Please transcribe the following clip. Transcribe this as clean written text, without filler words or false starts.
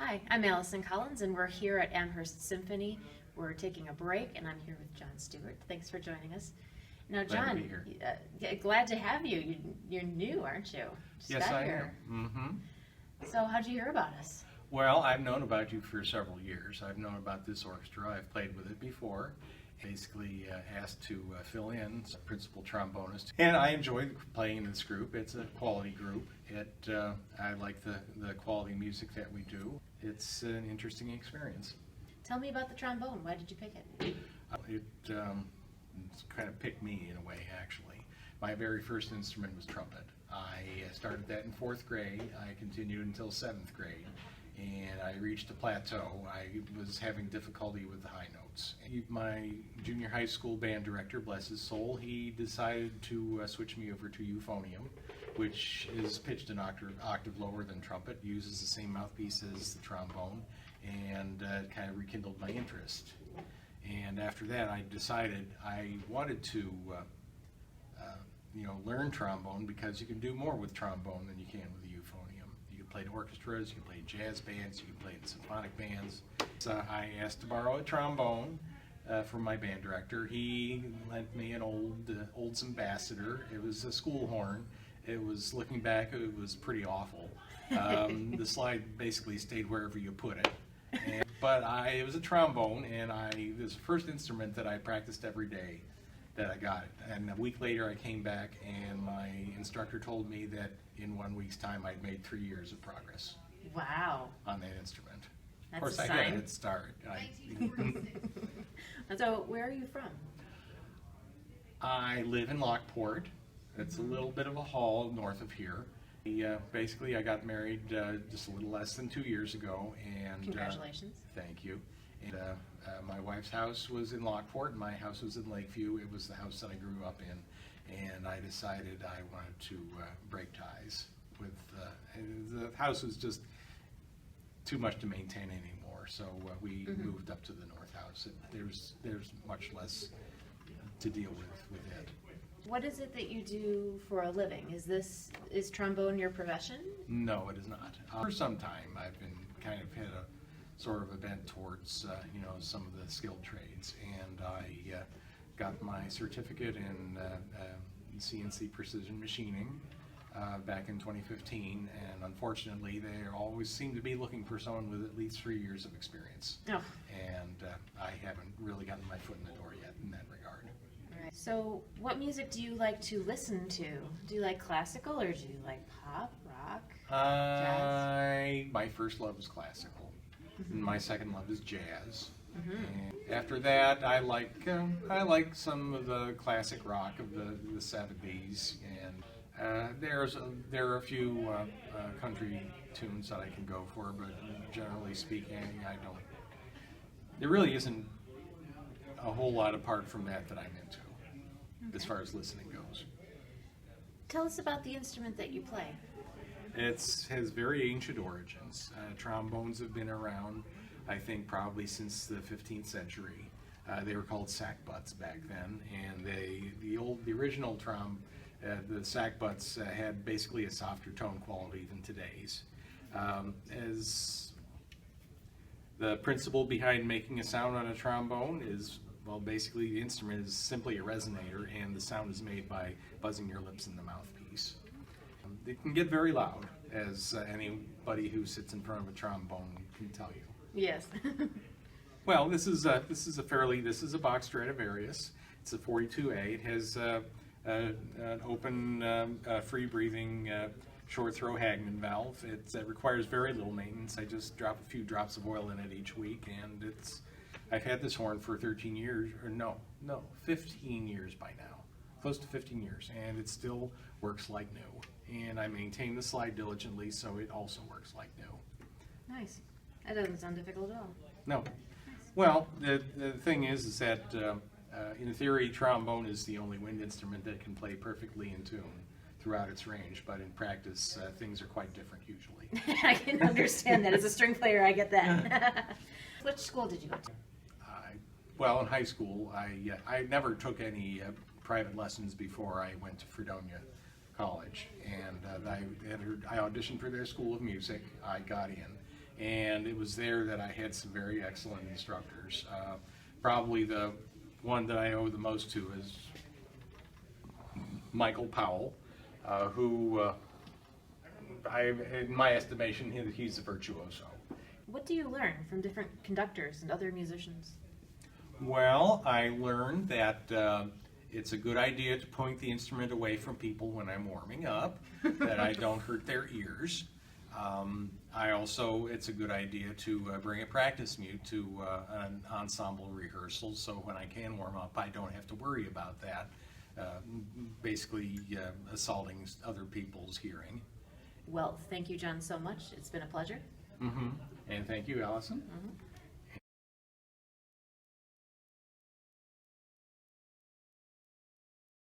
Hi, I'm Allison Collins, and we're here at Amherst Symphony. We're taking a break, and I'm here with John Stewart. Thanks for joining us. Now, Glad to John, be here. glad to have you. You're new, aren't you? Just Yes, got I here. am. So, how'd you hear about us? Well, I've known about you for several years. I've known about this orchestra. I've played with it before. Basically asked to fill in as a principal trombonist. And I enjoy playing in this group. It's a quality group. I like the quality music that we do. It's an interesting experience. Tell me about the trombone. Why did you pick it? It's kind of picked me in a way, actually. My very first instrument was trumpet. I started that in 4th grade. I continued until 7th grade. And I reached a plateau. I was having difficulty with the high notes. My junior high school band director, bless his soul, he decided to switch me over to euphonium, which is pitched an octave lower than trumpet, uses the same mouthpiece as the trombone, and kind of rekindled my interest. And after that, I decided I wanted to learn trombone, because you can do more with trombone than you can with the euphonium. You can play in orchestras, you can play in jazz bands, you can play in symphonic bands. So I asked to borrow a trombone from my band director. He lent me an old Ambassador. It was a school horn. It was, looking back, it was pretty awful. The slide basically stayed wherever you put it. But it was a trombone, and it was the first instrument that I practiced every day that I got it. And a week later I came back, and my instructor told me that in 1 week's time I'd made 3 years of progress. Wow. On that instrument. That's of course, a I sign. got a head start. So, where are you from? I live in Lockport. It's a little bit of a haul north of here. Basically, I got married just a little less than 2 years ago, and Congratulations. Thank you. And my wife's house was in Lockport, and my house was in Lakeview. It was the house that I grew up in, and I decided I wanted to break ties with the house was just too much to maintain anymore. So we moved up to the north house. There's much less to deal with it. What is it that you do for a living? Is trombone your profession? No, it is not. For some time, I've been kind of had a sort of a bent towards some of the skilled trades, and I got my certificate in CNC precision machining back in 2015, and unfortunately they always seem to be looking for someone with at least 3 years of experience. Oh. And I haven't really gotten my foot in the door yet in that regard. All right. So, what music do you like to listen to? Do you like classical, or do you like pop, rock, jazz? My first love is classical. And my second love is jazz. And after that, I like some of the classic rock of the 70s, and there are a few country tunes that I can go for, but generally speaking, there really isn't a whole lot apart from that I'm into, as far as listening goes. Tell us about the instrument that you play. It has very ancient origins. Trombones have been around, I think, probably since the 15th century. They were called sackbuts back then, and the original the sackbuts had basically a softer tone quality than today's. As the principle behind making a sound on a trombone is, well, basically the instrument is simply a resonator, and the sound is made by buzzing your lips in the mouthpiece. It can get very loud, as anybody who sits in front of a trombone can tell you. Yes. Well, this is a box Stradivarius. It's a 42A. It has an open, free-breathing, short-throw Hagman valve. It requires very little maintenance. I just drop a few drops of oil in it each week, and I've had this horn for 13 years, or no, 15 years by now, close to 15 years, and it still works like new. And I maintain the slide diligently, so it also works like new. Nice. That doesn't sound difficult at all. No. Nice. Well, the thing is that in theory, trombone is the only wind instrument that can play perfectly in tune throughout its range, but in practice, things are quite different usually. I can understand that. As a string player, I get that. Which school did you go to? Well, in high school, I never took any private lessons before I went to Fredonia College, and I auditioned for their School of Music. I got in, And it was there that I had some very excellent instructors. Probably the one that I owe the most to is Michael Powell, who, in my estimation, he's a virtuoso. What do you learn from different conductors and other musicians? Well, I learned that it's a good idea to point the instrument away from people when I'm warming up, that I don't hurt their ears. It's a good idea to bring a practice mute to an ensemble rehearsal, so when I can warm up, I don't have to worry about that, basically assaulting other people's hearing. Well, thank you, John, so much. It's been a pleasure. And thank you, Allison.